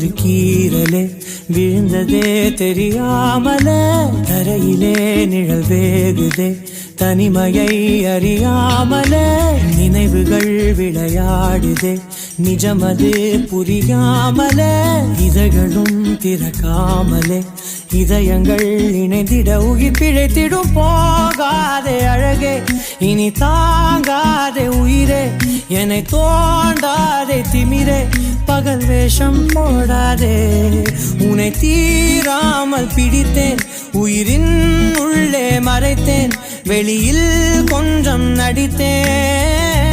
ஒரு கீரலே விழுந்ததே தெரியாமலே தரையிலே நிழல் வேகுதே தனிமையை அறியாமலே நினைவுகள் விளையாடுதே நிஜமது புரியாமலே இதழ்களும் திறக்காமலே இதயங்கள் இணைந்திட உயிர் பிழைத்திடும் போகாதே அழகே இனி தாங்காதே உயிரே என்னை தோண்டாதே திமிரே பகல் வேஷம் போடாதே உன்னை தீராமல் பிடித்தேன் உயிரின் உள்ளே மறைத்தேன் வெளியில் கொஞ்சம் நடித்தேன்